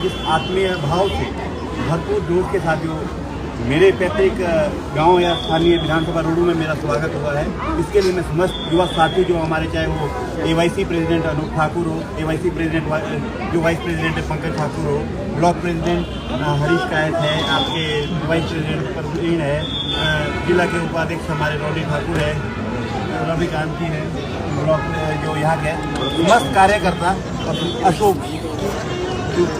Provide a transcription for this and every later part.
जिस आत्मीय भाव से भरपूर जोश के साथ जो मेरे पैतृक गांव या स्थानीय विधानसभा रोडू में मेरा स्वागत हुआ है, इसके लिए मैं समस्त युवा साथी जो हमारे, चाहे वो एवाईसी प्रेसिडेंट अनूप ठाकुर हो, एवाईसी प्रेसिडेंट जो वाइस प्रेसिडेंट है पंकज ठाकुर हो, ब्लॉक प्रेसिडेंट हरीश कायत है, आपके वाइस प्रेसिडेंट प्रवीण है, जिला के उपाध्यक्ष हमारे रौनी ठाकुर है, रवि कांति है, ब्लॉक जो यहाँ के समस्त कार्यकर्ता और अशोक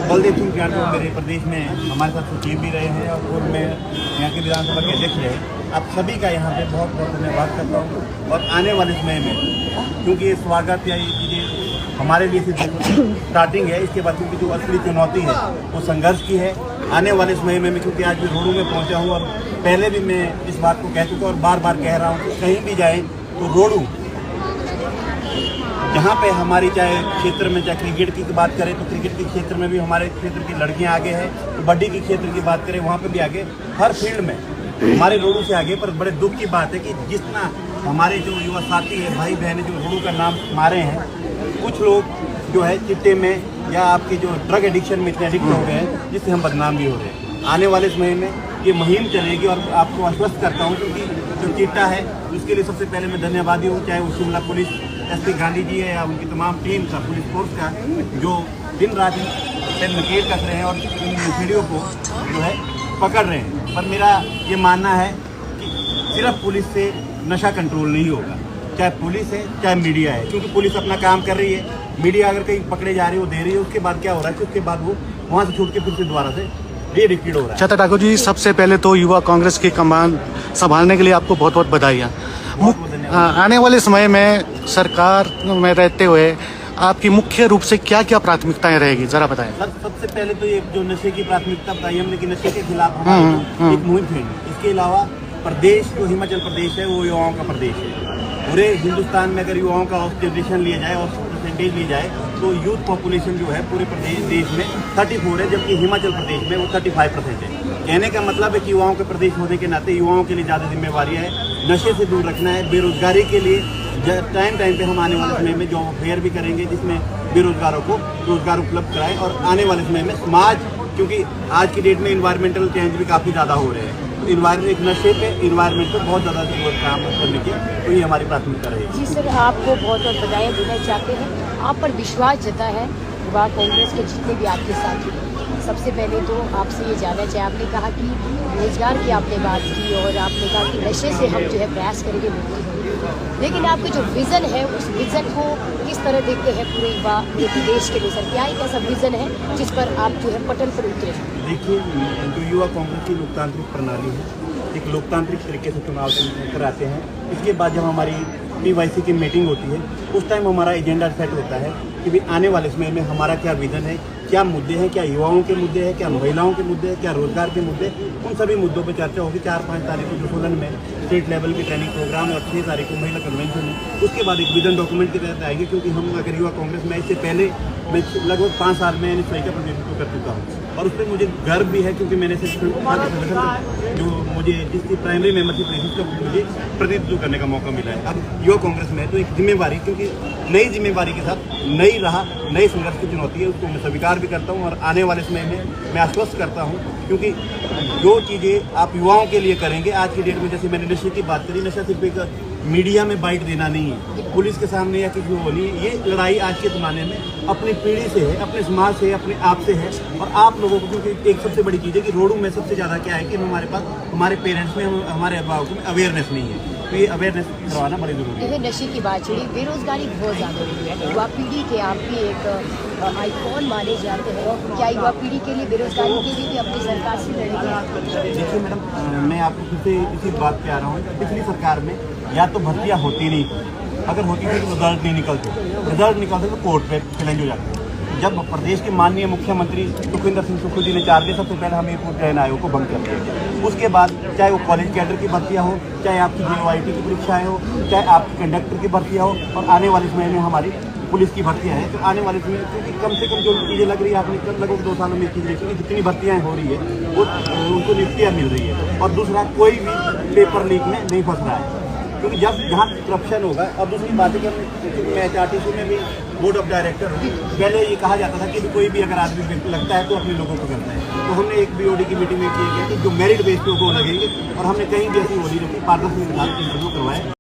बलदेव सिंह यादव मेरे प्रदेश में हमारे साथ सचिव भी रहे हैं और पूर्व में यहाँ के विधानसभा के अध्यक्ष रहे। आप सभी का यहाँ पे बहुत बहुत धन्यवाद करता हूँ। और आने वाले समय में, क्योंकि ये स्वागत या ये चीज़ें हमारे लिए सिर्फ स्टार्टिंग है, इसके बाद क्योंकि जो असली चुनौती है वो संघर्ष की है। आने वाले समय में क्योंकि आज मैं रोडू में पहुँचा हूँ और पहले भी मैं इस बात को कह चुका और बार बार कह रहा हूँ कि कहीं भी जाए तो रोडू, जहाँ पे हमारी चाहे क्षेत्र में, चाहे क्रिकेट की बात करें तो क्रिकेट के क्षेत्र में भी हमारे क्षेत्र की लड़कियाँ आगे हैं, कबड्डी के क्षेत्र की बात करें वहाँ पे भी आगे, हर फील्ड में हमारे रोडू से आगे। पर बड़े दुख की बात है कि जितना हमारे जो युवा साथी है, भाई बहन जो रोडू का नाम मारे हैं, कुछ लोग जो है चिट्टे में या आपके जो ड्रग एडिक्शन में इतने एडिक्ट हो गए हैं जिससे हम बदनाम भी हो रहे हैं। आने वाले समय में ये मुहिम चलेगी और आपको आश्वस्त करता हूँ, क्योंकि जो चिट्टा है उसके लिए सबसे पहले मैं धन्यवादी हूँ, चाहे वो शिमला पुलिस एसपी गांधी जी है या उनकी तमाम टीम का, पुलिस फोर्स का, जो दिन रात नकेल कस रहे हैं और इन नशेड़ियों को जो है पकड़ रहे हैं। पर मेरा ये मानना है कि सिर्फ पुलिस से नशा कंट्रोल नहीं होगा, चाहे पुलिस है चाहे मीडिया है, क्योंकि पुलिस अपना काम कर रही है, मीडिया अगर कहीं पकड़े जा रही है वो दे रही है, उसके बाद क्या हो रहा है कि उसके बाद वो वहाँ से छूट के फिर से दोबारा से रीडिक्टेड हो रहा है। छतर ठाकुर जी, सबसे पहले तो युवा कांग्रेस की कमान संभालने के लिए आपको बहुत बहुत बधाइयाँ। आने वाले समय में सरकार में रहते हुए आपकी मुख्य रूप से क्या क्या प्राथमिकताएं रहेगी, जरा बताएं। सर, सबसे पहले तो ये जो नशे की प्राथमिकता बताई हमने कि नशे के खिलाफ हमारी एक मुहिम थी। इसके अलावा प्रदेश जो हिमाचल प्रदेश है वो युवाओं का प्रदेश है। पूरे हिंदुस्तान में अगर युवाओं का ऑब्जर्वेशन लिया जाए और परसेंटेज ली जाए तो यूथ पॉपुलेशन जो है पूरे देश में 34 है, जबकि हिमाचल प्रदेश में वो 35% है। कहने का मतलब है कि युवाओं के प्रदेश होने के नाते युवाओं के लिए ज़्यादा जिम्मेवारियाँ है, नशे से दूर रखना है, बेरोजगारी के लिए टाइम पे हम आने वाले समय में जॉब फेयर भी करेंगे जिसमें बेरोजगारों को रोजगार उपलब्ध कराएं। और आने वाले समय में समाज, क्योंकि आज की डेट में इन्वायरमेंटल चेंज भी काफ़ी ज़्यादा हो रहे हैं, तो इन्वायरमेंट नशे पे इन्वायरमेंट पर बहुत ज़्यादा जरूरत काम करने की, तो ये हमारी प्राथमिकता रहेगी। जी सर, आपको बहुत बहुत बधाई देना चाहते हैं। आप पर विश्वास जता है युवा कांग्रेस के जितने भी आपके साथी हैं। सबसे पहले तो आपसे ये जानना चाहिए, आपने कहा कि रोजगार की आपने बात की और आपने कहा कि नशे से हम जो है प्रयास करेंगे मुक्ति होगी, लेकिन आपका जो विज़न है उस विज़न को किस तरह देखते हैं पूरे युवा देश के लिए? सर, क्या एक ऐसा विज़न है जिस पर आप जो है पटल पर उतरे? देखिए, जो युवा कांग्रेस की लोकतांत्रिक प्रणाली है, एक लोकतांत्रिक तरीके से चुनाव कराते हैं। इसके बाद जब हमारी PYC की मीटिंग होती है उस टाइम हमारा एजेंडा सेट होता है कि भाई आने वाले समय में हमारा क्या विजन है, क्या मुद्दे हैं, क्या युवाओं के मुद्दे हैं, क्या महिलाओं के मुद्दे हैं, क्या रोजगार के मुद्दे, उन सभी मुद्दों पर चर्चा होगी। 4-5 तारीख को जो सोलन में स्टेट लेवल की ट्रेनिंग प्रोग्राम है और 6 तारीख को महिला कन्वेंशन है। उसके बाद एक विजन डॉक्यूमेंट के तहत आएगी, क्योंकि हम अगर युवा कांग्रेस में इससे पहले मैं लगभग 5 साल में NSY का प्रतिनिधित्व कर चुका हूँ और उस पर मुझे गर्व भी है, क्योंकि मैंने सिर्फ जो मुझे जिसकी प्राइमरी मेंबरशिप रही उसका मुझे प्रतिनिधित्व करने का मौका मिला है। अब युवा कांग्रेस में तो एक जिम्मेवारी, क्योंकि नई जिम्मेवारी के साथ नई राह, नई संघर्ष की चुनौती है, उसको मैं स्वीकार भी करता हूँ और आने वाले समय में मैं आश्वस्त करता हूँ, क्योंकि जो चीज़ें आप युवाओं के लिए करेंगे आज की डेट में, जैसे मैंने नशे की बात करी, नशा सिर्फ एक मीडिया में बाइट देना नहीं है, पुलिस के सामने या किसी को नहीं है। ये लड़ाई आज के ज़माने में अपनी पीढ़ी से है, अपने समाज से, अपने आप से है और आप लोगों को, क्योंकि एक सबसे बड़ी चीज़ है कि रोडू में सबसे ज़्यादा क्या है कि हमारे पास, हमारे पेरेंट्स में, हमारे अभिभावकों में अवेयरनेस नहीं है, तो ये अवेयरनेस करवाना बड़ी जरूरी है। नशे की बात चली, बेरोजगारी बहुत ज़्यादा हो रही है, युवा पीढ़ी के आप भी एक आइकॉन माने जाते हैं, क्या युवा पीढ़ी के लिए बेरोजगारी के लिए भी अपनी सरकार से लड़ेंगे? देखिए मैडम, मैं आपको फिर से इसी बात पे आ रहा हूँ, पिछली सरकार में या तो भर्तियाँ होती नहीं, अगर होती थी तो रिजल्ट नहीं निकलते तो कोर्ट पे चैलेंज हो जाते। जब प्रदेश के माननीय मुख्यमंत्री सुखविंदर सिंह सुक्खू जी ने चार्ज लिया, सबसे पहले हमीरपुर चयन आयोग को भंग कर दिया। उसके बाद चाहे वो कॉलेज कैडर की भर्तियाँ हो, चाहे आपकी JOIT की परीक्षाएँ हो, चाहे आपकी कंडक्टर की भर्तियाँ हो, और आने वाले समय में हमारी पुलिस की भर्तियाँ हैं। तो आने वाले समय क्योंकि कम से कम जो चीज़ें लग रही है, आपने लगभग 2 सालों में चीज़ देखी कि जितनी भर्तियाँ हो रही है वो उनको नियुक्तियाँ मिल रही है। और दूसरा, कोई भी पेपर लीक में नहीं फंस रहा है, क्योंकि जब जहाँ करप्शन होगा। और दूसरी बात है कि मैं HRTC में भी बोर्ड ऑफ डायरेक्टर हूँ। पहले ये कहा जाता था कि कोई भी अगर आदमी लगता है तो अपने लोगों को करता है। तो हमने एक BOD की मीटिंग में किया गया कि जो मेरिट बेस पे वो लगेंगे, और हमने कहीं भी ऐसी होली रखी, पारदर्शी के साथ इंटरव्यू करवाए।